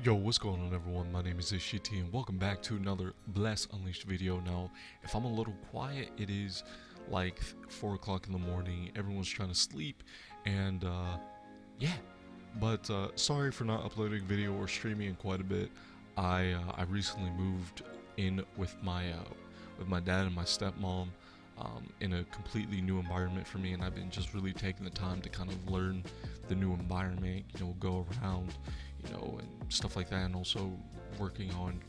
Yo, what's going on everyone? My name is Ishiti and welcome back to another Bless Unleashed video. Now, if I'm a little quiet, it is like 4 o'clock in the morning, everyone's trying to sleep, and yeah. But sorry for not uploading a video or streaming in quite a bit. I recently moved in with my dad and my stepmom in a completely new environment for me, and I've been just really taking the time to kind of learn the new environment, go around, and stuff like that, and also working on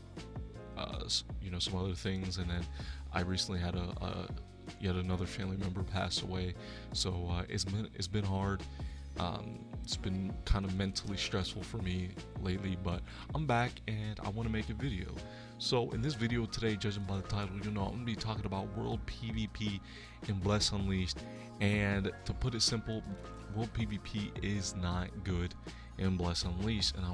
some other things. And then I recently had yet another family member pass away, so it's been hard. It's been kind of mentally stressful for me lately, but I'm back and I want to make a video. So in this video today, judging by the title, I'm going to be talking about World PvP in Bless Unleashed. And to put it simple, World PvP is not good in Bless Unleashed, and I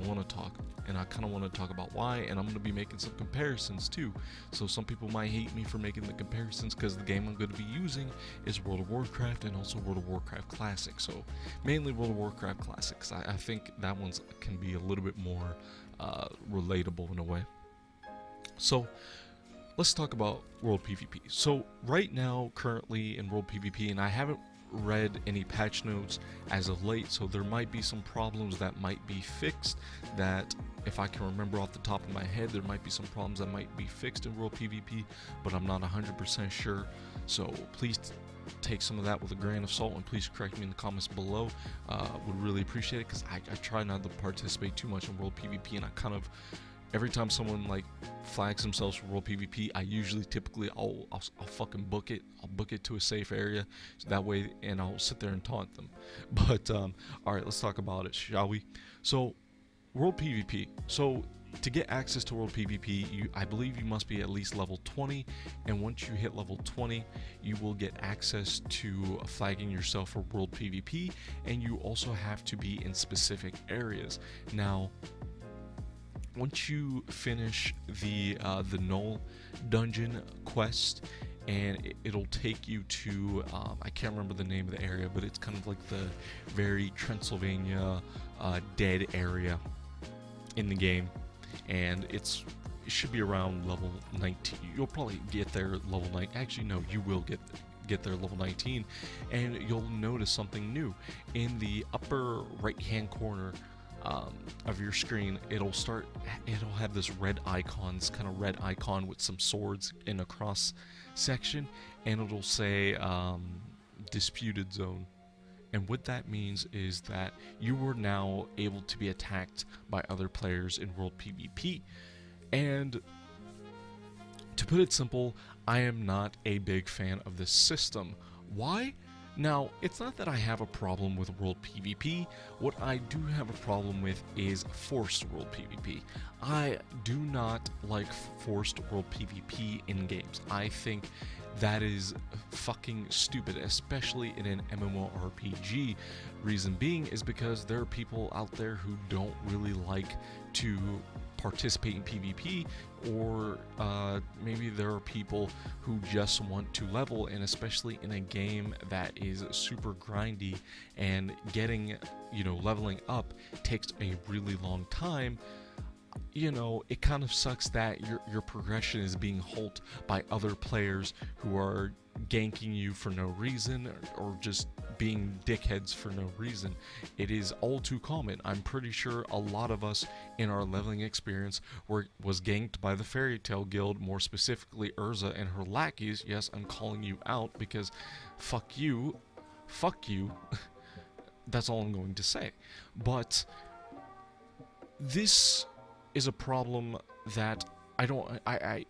kind of want to talk about why, and I'm going to be making some comparisons too. So some people might hate me for making the comparisons because the game I'm going to be using is World of Warcraft and also World of Warcraft Classic. So mainly World of Warcraft Classics. I think that one can be a little bit more relatable in a way. So let's talk about World PvP. So right now, currently in World PvP, and I haven't read any patch notes as of late, so there might be some problems that might be fixed. That, if I can remember off the top of my head, there might be some problems that might be fixed in World PvP, but I'm not 100% sure. So please take some of that with a grain of salt, and please correct me in the comments below. Would really appreciate it, because I try not to participate too much in World PvP, and I kind of, every time someone like flags themselves for World PvP, I typically I'll fucking book it. I'll book it to a safe area, so that way, and I'll sit there and taunt them. But all right, let's talk about it, shall we? So World PvP. So to get access to World PvP, I believe you must be at least level 20, and once you hit level 20, you will get access to flagging yourself for World PvP, and you also have to be in specific areas. Now, once you finish the Null dungeon quest, and it'll take you to I can't remember the name of the area, but it's kind of like the very Transylvania dead area in the game, and it should be around level 19. You'll probably get there level 9. Actually, no, you will get there level 19, and you'll notice something new in the upper right hand corner of your screen. It'll have this red icon, this kind of red icon with some swords in a cross section, and it'll say disputed zone. And what that means is that you are now able to be attacked by other players in World PvP. And to put it simple, I am not a big fan of this system. Why? Now, it's not that I have a problem with World PvP. What I do have a problem with is forced World PvP. I do not like forced World PvP in games. I think that is fucking stupid, especially in an MMORPG. Reason being is because there are people out there who don't really like to participate in PvP, or maybe there are people who just want to level, and especially in a game that is super grindy and getting, leveling up takes a really long time. It kind of sucks that your progression is being halted by other players who are ganking you for no reason, or just being dickheads for no reason. It is all too common. I'm pretty sure a lot of us in our leveling experience was ganked by the Fairy Tail Guild, more specifically Urza and her lackeys. Yes, I'm calling you out because fuck you. That's all I'm going to say. But this is a problem that I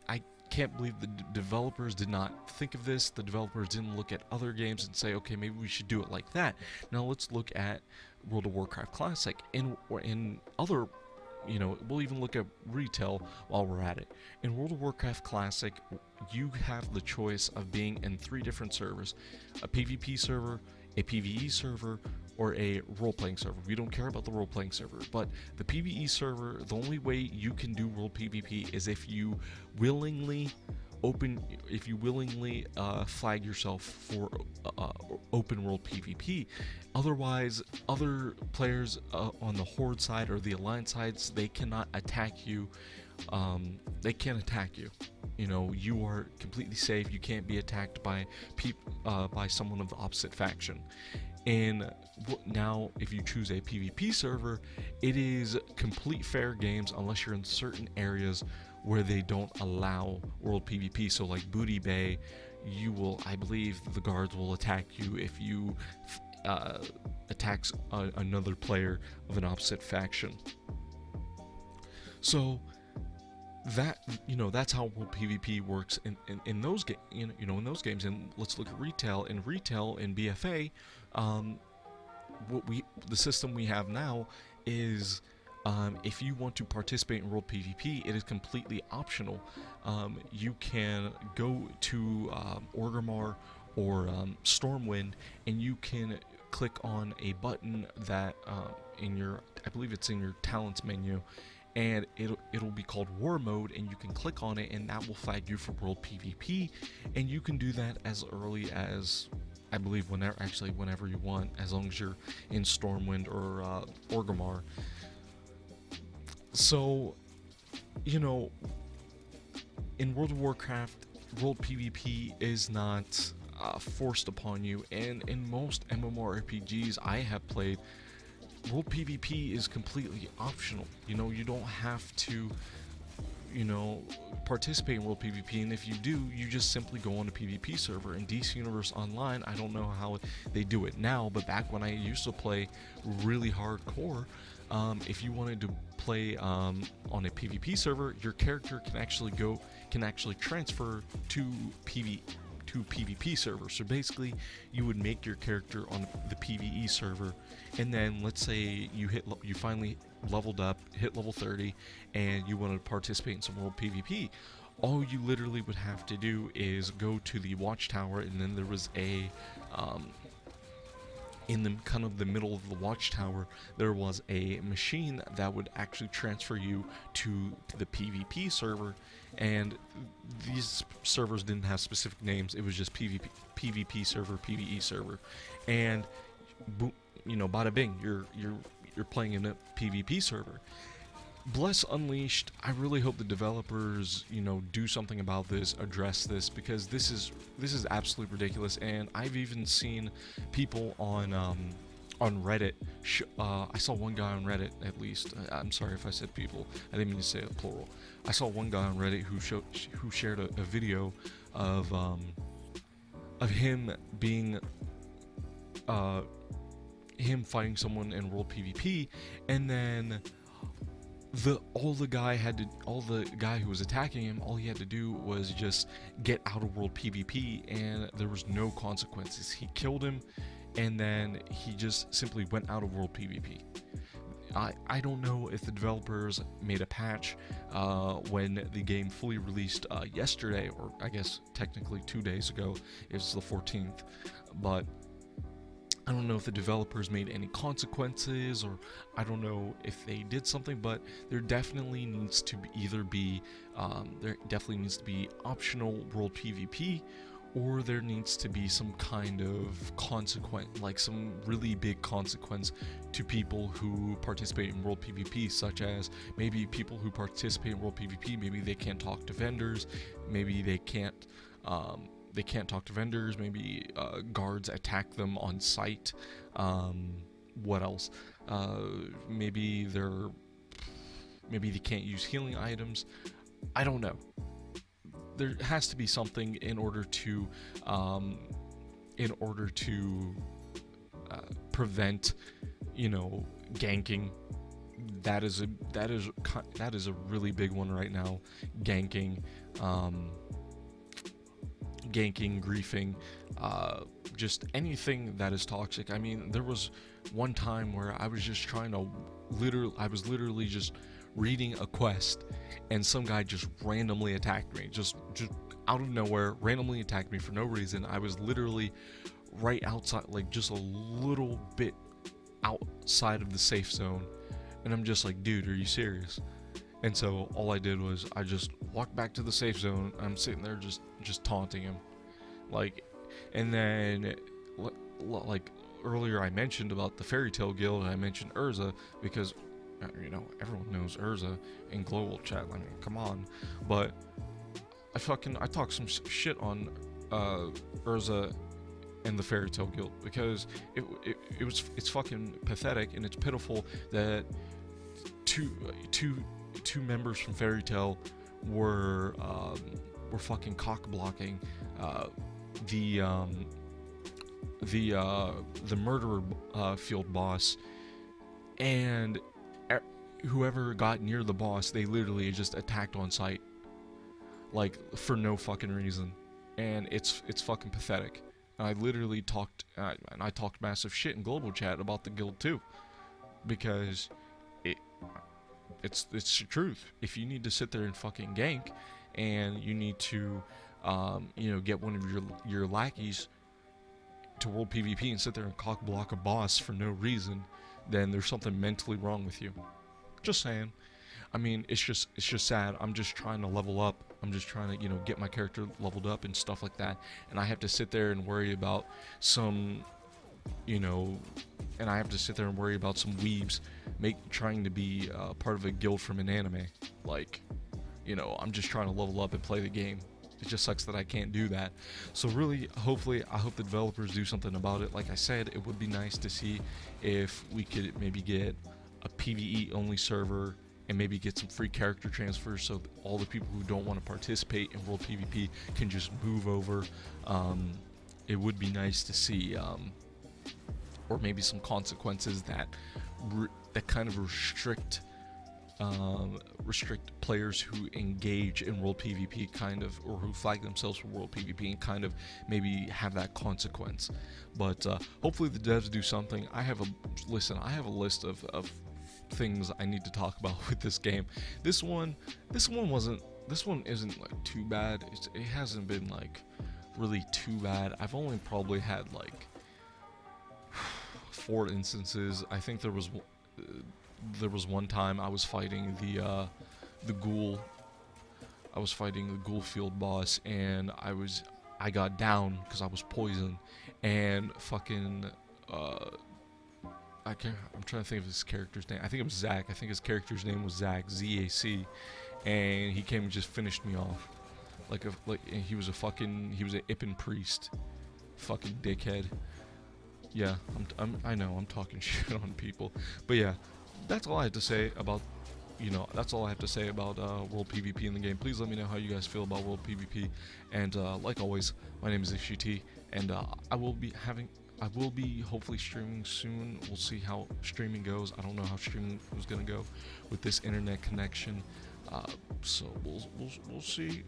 can't believe the developers did not think of this. The developers didn't look at other games and say, okay, maybe we should do it like that. Now let's look at World of Warcraft Classic. In other, we'll even look at retail while we're at it. In World of Warcraft Classic, you have the choice of being in 3 different servers: a PvP server, a PvE server, or a role-playing server. We don't care about the role-playing server, but the PvE server, the only way you can do World PvP is if you willingly willingly flag yourself for open world PvP. Otherwise, other players on the Horde side or the Alliance sides, they cannot attack you. They can't attack you. You know, you are completely safe. You can't be attacked by someone of the opposite faction. And now, if you choose a PvP server, it is complete fair games unless you're in certain areas where they don't allow world PvP. So like Booty Bay, I believe the guards will attack you if you attacks another player of an opposite faction. So that's how world PvP works in those in those games. And let's look at retail. In retail in BFA, the system we have now is, if you want to participate in world PvP, it is completely optional. You can go to Orgrimmar or Stormwind, and you can click on a button that I believe it's in your talents menu, and it'll be called War Mode, and you can click on it, and that will flag you for world PvP. And you can do that as early as, I believe, whenever you want, as long as you're in Stormwind or Orgrimmar. So, in World of Warcraft, world PvP is not forced upon you, and in most MMORPGs I have played, world PvP is completely optional. You don't have to participate in world PvP, and if you do, you just simply go on a PvP server. In DC Universe Online, I don't know how they do it now, but back when I used to play really hardcore, if you wanted to play on a PvP server, your character can actually transfer to PvP server. So basically, you would make your character on the PvE server, and then let's say you finally leveled up, hit level 30, and you wanted to participate in some world PvP. All you literally would have to do is go to the watchtower, and then there was in the middle of the watchtower, there was a machine that would actually transfer you to the PvP server. And these servers didn't have specific names. It was just PvP server, PvE server, and bada bing, you're playing in a PvP server. Bless Unleashed, I really hope the developers, do something about this, address this, because this is absolutely ridiculous. And I've even seen people on Reddit. I saw one guy on Reddit, at least. I'm sorry if I said people. I didn't mean to say it plural. I saw one guy on Reddit who shared a video of him being him fighting someone in world PvP, and then the guy who was attacking him, all he had to do was just get out of world PvP, and there was no consequences. He killed him, and then he just simply went out of world PvP. I don't know if the developers made a patch when the game fully released yesterday, or I guess technically 2 days ago. It's the 14th, but I don't know if the developers made any consequences, or I don't know if they did something, but there definitely needs to be optional world PvP, or there needs to be some kind of consequence, like some really big consequence to people who participate in world PvP, such as maybe people who participate in world PvP, maybe they can't talk to vendors, maybe they can't talk to vendors, maybe guards attack them on site. What else? Maybe they can't use healing items. I don't know. There has to be something in order to prevent, ganking. That is a really big one right now. Ganking, griefing, just anything that is toxic. I mean, there was one time where I was just literally just reading a quest, and some guy just randomly attacked me, just out of nowhere, randomly attacked me for no reason. I was literally right outside, like just a little bit outside of the safe zone, and I'm just like, dude, are you serious? And so all I did was I just walked back to the safe zone. I'm sitting there just taunting him, like, and then like earlier I mentioned about the Fairy Tale Guild. And I mentioned Urza because everyone knows Urza in global chat. I mean, come on, but I talked some shit on Urza and the Fairy Tale Guild because it's fucking pathetic and it's pitiful that two members from Fairy Tale were fucking cock blocking the murderer field boss, and whoever got near the boss, they literally just attacked on sight, like, for no fucking reason, and it's fucking pathetic. And I literally talked massive shit in global chat about the guild too, because it's the truth. If you need to sit there and fucking gank, and you need to get one of your lackeys to world PvP and sit there and cock block a boss for no reason, then there's something mentally wrong with you. Just saying. I mean, it's just sad. I'm just trying to level up. I'm just trying to, get my character leveled up and stuff like that. And I have to sit there and worry about some, and I have to sit there and worry about some weebs trying to be part of a guild from an anime. Like, I'm just trying to level up and play the game. It just sucks that I can't do that. So really, hopefully, I hope the developers do something about it. Like I said, it would be nice to see if we could maybe get a PvE only server and maybe get some free character transfers so that all the people who don't want to participate in World PvP can just move over. It would be nice to see, or maybe some consequences that kind of restrict players who engage in World PvP, or who flag themselves for World PvP, and kind of maybe have that consequence. But hopefully the devs do something. I have a list of things I need to talk about with this game. This one isn't like too bad. It hasn't been like really too bad. I've only probably had like 4 instances. I think there was one time I was fighting the ghoul. I was fighting the ghoul field boss, and I got down because I was poisoned, and fucking I'm trying to think of his character's name. I think it was Zac. I think his character's name was Zac, Z-A-C, and he came and just finished me off. He was an Ippen priest, fucking dickhead. Yeah, I know I'm talking shit on people, but yeah, that's all I have to say about World PvP in the game. Please let me know how you guys feel about World PvP, and like always, my name is Ishit, and I will be hopefully streaming soon. We'll see how streaming goes. I don't know how streaming is gonna go with this internet connection, so we'll see.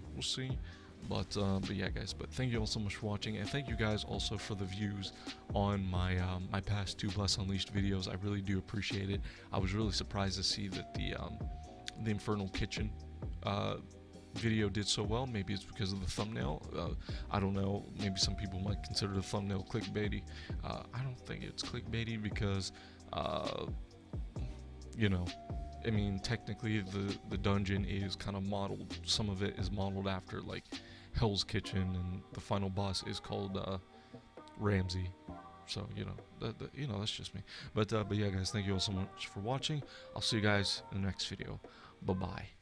But yeah, guys. But thank you all so much for watching, and thank you guys also for the views on my my past 2 Bless Unleashed videos. I really do appreciate it. I was really surprised to see that the Infernal Kitchen video did so well. Maybe it's because of the thumbnail. I don't know. Maybe some people might consider the thumbnail clickbaity. I don't think it's clickbaity because, I mean, technically the dungeon is kind of modeled. Some of it is modeled after like Hell's Kitchen, and the final boss is called Ramsey. So that's just me. But yeah, guys, thank you all so much for watching. I'll see you guys in the next video. Bye bye.